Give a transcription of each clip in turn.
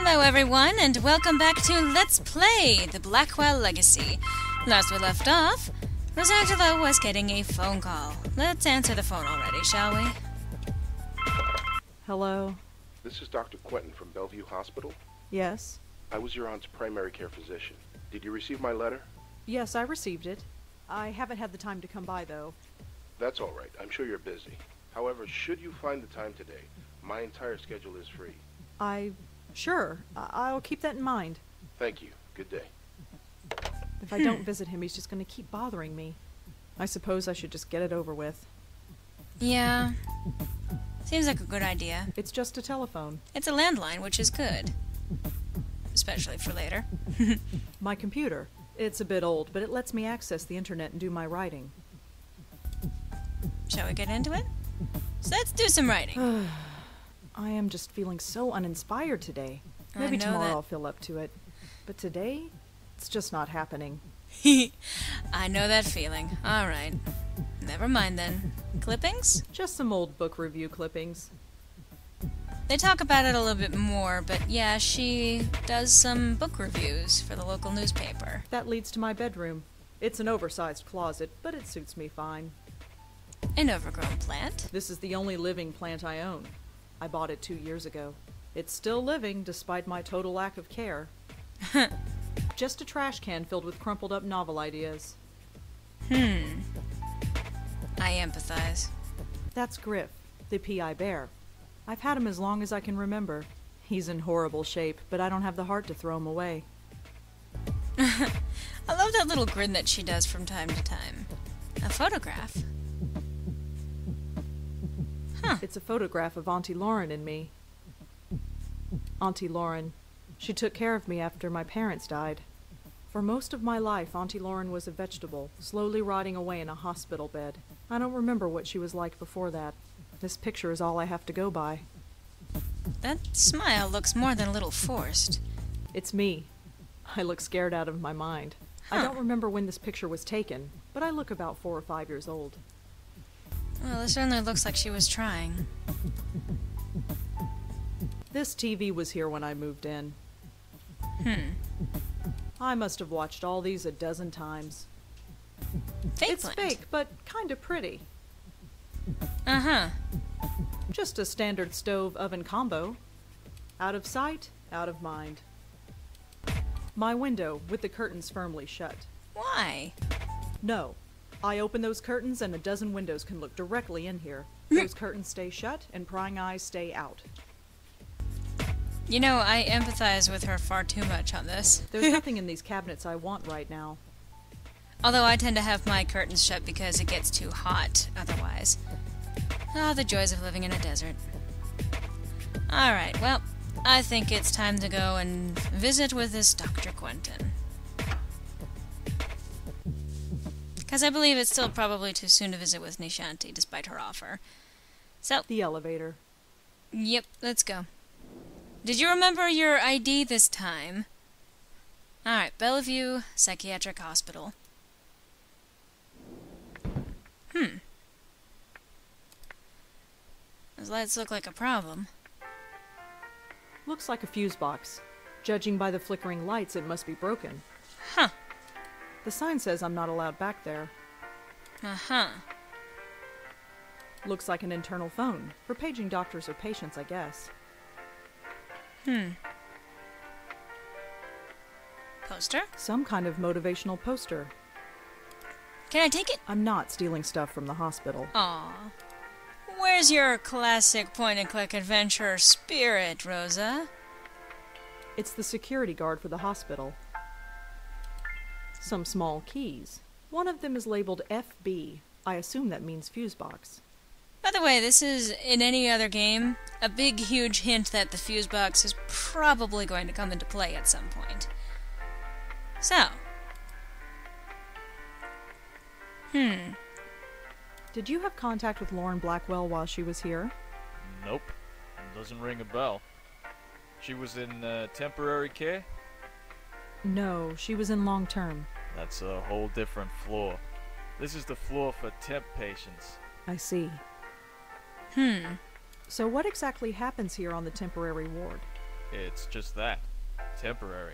Hello everyone, and welcome back to Let's Play The Blackwell Legacy. Last we left off, Rosangela was getting a phone call. Let's answer the phone already, shall we? Hello? This is Dr. Quentin from Bellevue Hospital. Yes? I was your aunt's primary care physician. Did you receive my letter? Yes, I received it. I haven't had the time to come by, though. That's all right. I'm sure you're busy. However, should you find the time today, my entire schedule is free. Sure. I'll keep that in mind. Thank you. Good day. If I don't visit him, he's just going to keep bothering me. I suppose I should just get it over with. Yeah. Seems like a good idea. It's just a telephone. It's a landline, which is good. Especially for later. My computer. It's a bit old, but it lets me access the internet and do my writing. Shall we get into it? So let's do some writing. I am just feeling so uninspired today. Maybe tomorrow I'll feel up to it. But today, it's just not happening. I know that feeling. Alright. Never mind then. Clippings? Just some old book review clippings. They talk about it a little bit more, but yeah, she does some book reviews for the local newspaper. That leads to my bedroom. It's an oversized closet, but it suits me fine. An overgrown plant? This is the only living plant I own. I bought it 2 years ago. It's still living, despite my total lack of care. Just a trash can filled with crumpled up novel ideas. I empathize. That's Griff, the PI bear. I've had him as long as I can remember. He's in horrible shape, but I don't have the heart to throw him away. I love that little grin that she does from time to time. A photograph? Huh. It's a photograph of Auntie Lauren and me. Auntie Lauren. She took care of me after my parents died. For most of my life, Auntie Lauren was a vegetable, slowly rotting away in a hospital bed. I don't remember what she was like before that. This picture is all I have to go by. That smile looks more than a little forced. It's me. I look scared out of my mind. I don't remember when this picture was taken, but I look about 4 or 5 years old. Well, it certainly looks like she was trying. This TV was here when I moved in. I must have watched all these a dozen times. It's fake, but kind of pretty. Just a standard stove-oven combo. Out of sight, out of mind. My window, with the curtains firmly shut. Why? No. I open those curtains and a dozen windows can look directly in here. Those curtains stay shut and prying eyes stay out. You know, I empathize with her far too much on this. There's nothing in these cabinets I want right now. Although I tend to have my curtains shut because it gets too hot otherwise. Ah, the joys of living in a desert. Alright, well, I think it's time to go and visit with this Dr. Quentin. Because I believe it's still probably too soon to visit with Nishanti, despite her offer. So, The elevator. Yep, let's go. Did you remember your ID this time? Alright, Bellevue Psychiatric Hospital. Those lights look like a problem. Looks like a fuse box. Judging by the flickering lights, it must be broken. Huh. The sign says I'm not allowed back there. Looks like an internal phone, for paging doctors or patients, I guess. Poster? Some kind of motivational poster. Can I take it? I'm not stealing stuff from the hospital. Aw. Where's your classic point-and-click adventure spirit, Rosa? It's the security guard for the hospital. Some small keys. One of them is labeled FB. I assume that means fuse box. By the way, this is, in any other game, a big, huge hint that the fuse box is probably going to come into play at some point. So. Did you have contact with Lauren Blackwell while she was here? Nope. Doesn't ring a bell. She was in temporary care? No, she was in long-term. That's a whole different floor. This is the floor for temp patients. I see. So what exactly happens here on the temporary ward? It's just that. Temporary.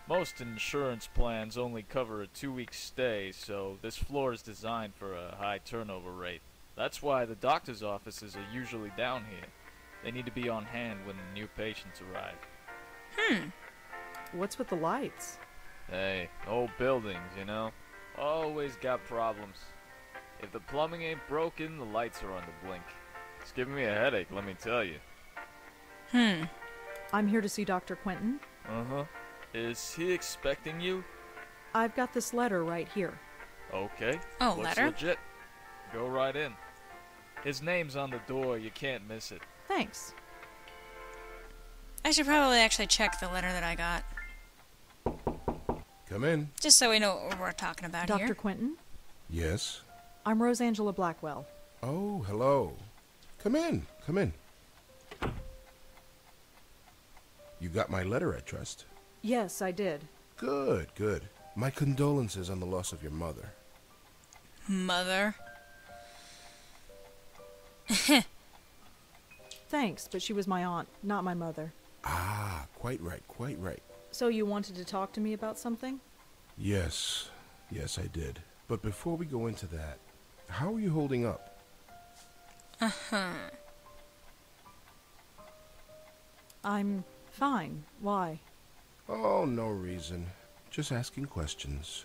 Most insurance plans only cover a 2-week stay, so this floor is designed for a high turnover rate. That's why the doctor's offices are usually down here. They need to be on hand when new patients arrive. What's with the lights? Hey, old buildings, you know? Always got problems. If the plumbing ain't broken, the lights are on the blink. It's giving me a headache, let me tell you. I'm here to see Dr. Quentin. Uh-huh. Is he expecting you? I've got this letter right here. Okay. Oh, Looks letter? legit. Go right in. His name's on the door, you can't miss it. Thanks. I should probably actually check the letter that I got, Come in. just so we know what we're talking about Dr. here. Quentin? Yes? I'm Rosangela Blackwell. Oh, hello. Come in. Come in. You got my letter, I trust. Yes, I did. Good, good. My condolences on the loss of your mother. Mother. Thanks, but she was my aunt, not my mother. Ah, quite right, quite right. So you wanted to talk to me about something? Yes, yes, I did. But before we go into that, how are you holding up? I'm fine. Why? Oh, no reason. Just asking questions.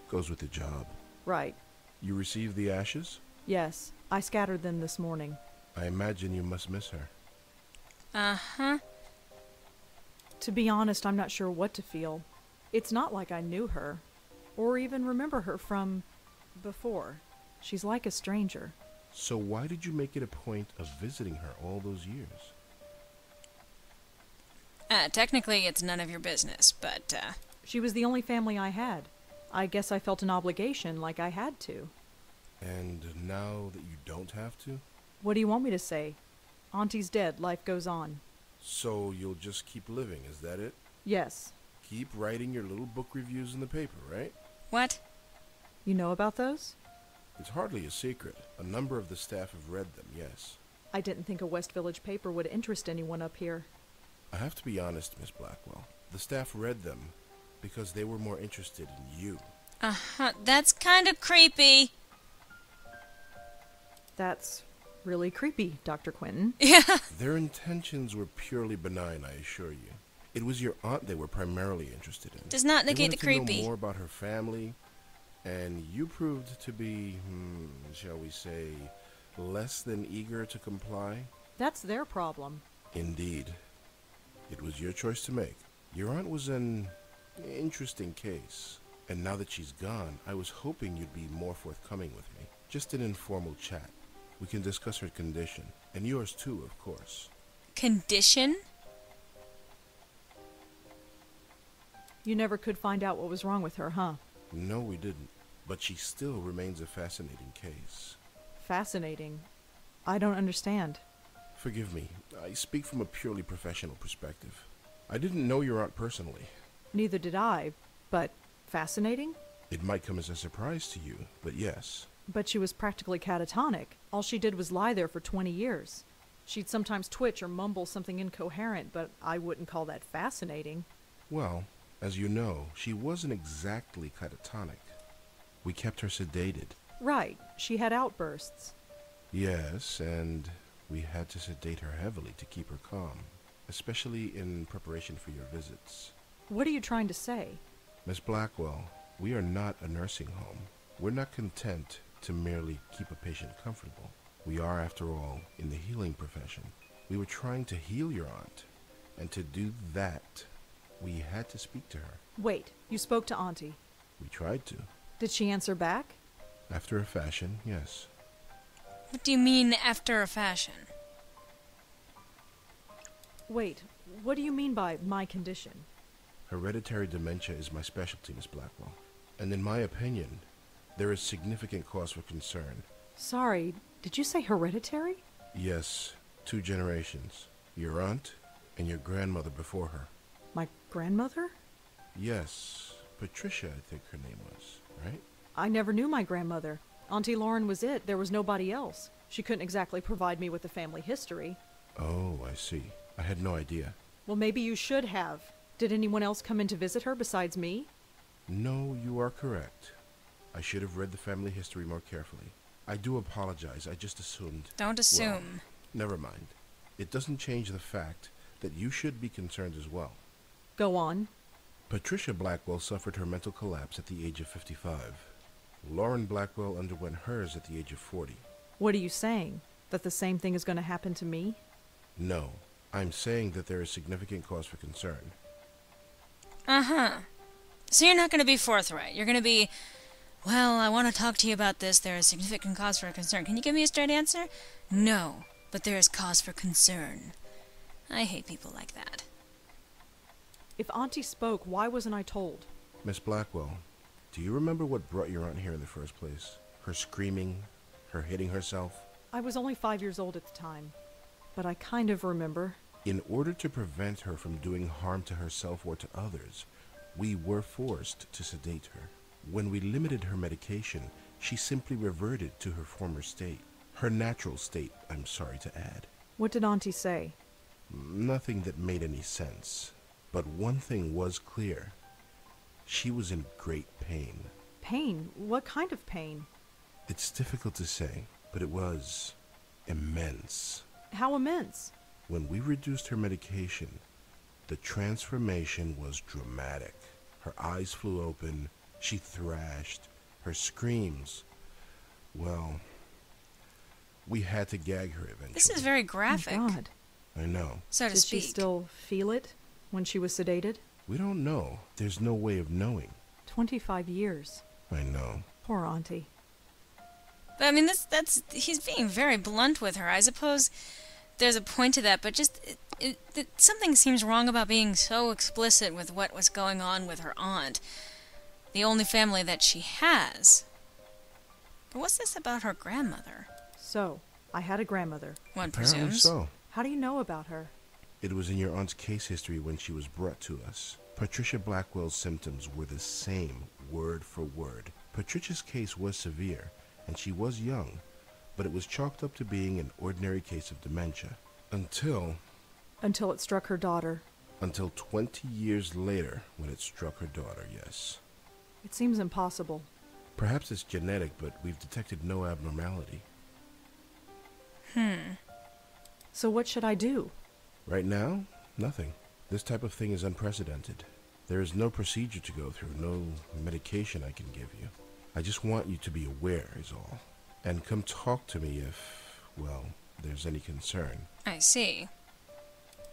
Goes with the job. Right. You received the ashes? Yes, I scattered them this morning. I imagine you must miss her. Uh-huh. To be honest, I'm not sure what to feel. It's not like I knew her, or even remember her from before. She's like a stranger. So why did you make it a point of visiting her all those years? Technically, it's none of your business, but, She was the only family I had. I guess I felt an obligation, like I had to. And now that you don't have to? What do you want me to say? Auntie's dead, life goes on. So you'll just keep living, is that it? Yes. Keep writing your little book reviews in the paper, right? what? You know about those? It's hardly a secret. A number of the staff have read them, yes. I didn't think a West Village paper would interest anyone up here. I have to be honest, Miss Blackwell. The staff read them because they were more interested in you. Uh-huh, that's kind of creepy. That's really creepy, Dr. Quentin. Yeah. Their intentions were purely benign, I assure you. It was your aunt they were primarily interested in. Does not They negate the wanted to know creepy. more about her family, and you proved to be, shall we say, less than eager to comply? That's their problem. Indeed. It was your choice to make. Your aunt was an interesting case, and now that she's gone, I was hoping you'd be more forthcoming with me. Just an informal chat. We can discuss her condition, and yours too, of course. Condition? You never could find out what was wrong with her, huh? No, we didn't. But she still remains a fascinating case. Fascinating. I don't understand. Forgive me, I speak from a purely professional perspective. I didn't know your aunt personally. Neither did I, but fascinating? It might come as a surprise to you, but yes. But she was practically catatonic. All she did was lie there for 20 years. She'd sometimes twitch or mumble something incoherent, but I wouldn't call that fascinating. Well, as you know, she wasn't exactly catatonic. We kept her sedated. Right, she had outbursts. Yes, and we had to sedate her heavily to keep her calm, especially in preparation for your visits. What are you trying to say? Miss Blackwell, we are not a nursing home. We're not content to merely keep a patient comfortable. We are, after all, in the healing profession. We were trying to heal your aunt, and to do that, we had to speak to her. Wait, you spoke to Auntie. We tried to. Did she answer back? After a fashion, yes. What do you mean, after a fashion? Wait, what do you mean by my condition? Hereditary dementia is my specialty, Miss Blackwell. And in my opinion, there is significant cause for concern. Sorry, did you say hereditary? Yes, 2 generations. Your aunt and your grandmother before her. My grandmother? Yes, Patricia, I think her name was, right? I never knew my grandmother. Auntie Lauren was it. There was nobody else. She couldn't exactly provide me with a family history. Oh, I see. I had no idea. Well, maybe you should have. Did anyone else come in to visit her besides me? No, you are correct. I should have read the family history more carefully. I do apologize. I just assumed... Don't assume. Well, never mind. It doesn't change the fact that you should be concerned as well. Go on. Patricia Blackwell suffered her mental collapse at the age of 55. Lauren Blackwell underwent hers at the age of 40. What are you saying? That the same thing is going to happen to me? No, I'm saying that there is significant cause for concern. Uh-huh. So you're not going to be forthright. You're going to be, well, I want to talk to you about this. There is significant cause for concern. Can you give me a straight answer? No, but there is cause for concern. I hate people like that. If Auntie spoke, why wasn't I told? Miss Blackwell, do you remember what brought your aunt here in the first place? Her screaming, her hitting herself? I was only 5 years old at the time, but I kind of remember. In order to prevent her from doing harm to herself or to others, we were forced to sedate her. When we limited her medication, she simply reverted to her former state. Her natural state, I'm sorry to add. What did Auntie say? Nothing that made any sense. But one thing was clear. She was in great pain. Pain? What kind of pain? It's difficult to say, but it was immense. How immense? When we reduced her medication, the transformation was dramatic. Her eyes flew open, she thrashed, her screams. Well, we had to gag her eventually. This is very graphic. Oh, God. I know. So to Did speak. she still feel it when she was sedated? We don't know. There's no way of knowing. 25 years. I know. Poor Auntie. But I mean, he's being very blunt with her. I suppose there's a point to that, but just something seems wrong about being so explicit with what was going on with her aunt, the only family that she has. But what's this about her grandmother? So, I had a grandmother. One Apparently presumes. so. How do you know about her? It was in your aunt's case history when she was brought to us. Patricia Blackwell's symptoms were the same, word for word. Patricia's case was severe, and she was young, but it was chalked up to being an ordinary case of dementia. Until Until it struck her daughter. 20 years later, when it struck her daughter, yes. It seems impossible. Perhaps it's genetic, but we've detected no abnormality. So what should I do? Right now, nothing. This type of thing is unprecedented. There is no procedure to go through, no medication I can give you. I just want you to be aware, is all. And come talk to me if, well, there's any concern. I see.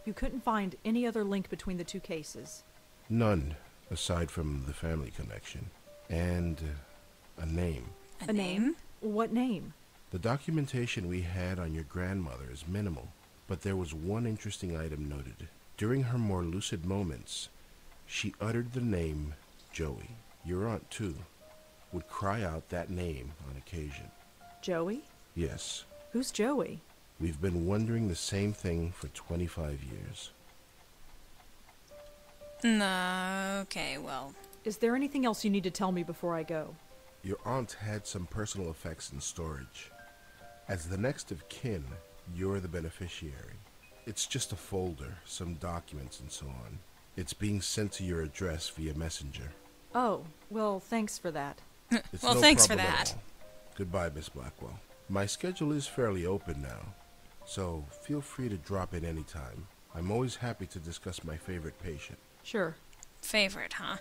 You couldn't find any other link between the two cases. None, aside from the family connection. And a name. A name? What name? The documentation we had on your grandmother is minimal, but there was one interesting item noted. During her more lucid moments, she uttered the name Joey. Your aunt, too, would cry out that name on occasion. Joey? Yes, Who's Joey? we've been wondering the same thing for 25 years. No, okay, well. Is there anything else you need to tell me before I go? Your aunt had some personal effects in storage. As the next of kin, you're the beneficiary. It's just a folder, some documents and so on. It's being sent to your address via messenger. Oh, well, thanks for that. It's Well, no thanks for problem at that. all. Goodbye, Miss Blackwell. My schedule is fairly open now, so feel free to drop in anytime. I'm always happy to discuss my favorite patient. Sure. Favorite, huh?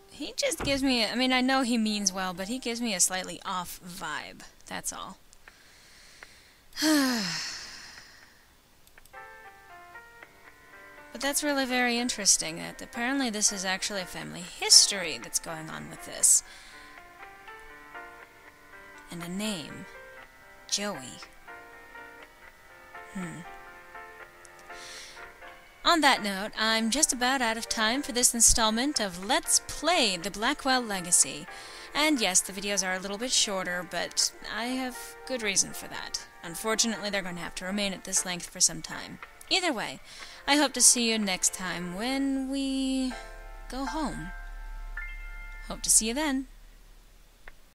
He just gives me, I mean, I know he means well, but he gives me a slightly off vibe. That's all. But that's really very interesting, that apparently this is actually a family history that's going on with this. And a name. Joey. On that note, I'm just about out of time for this installment of Let's Play the Blackwell Legacy. And yes, the videos are a little bit shorter, but I have good reason for that. Unfortunately, they're going to have to remain at this length for some time. Either way, I hope to see you next time when we go home. Hope to see you then.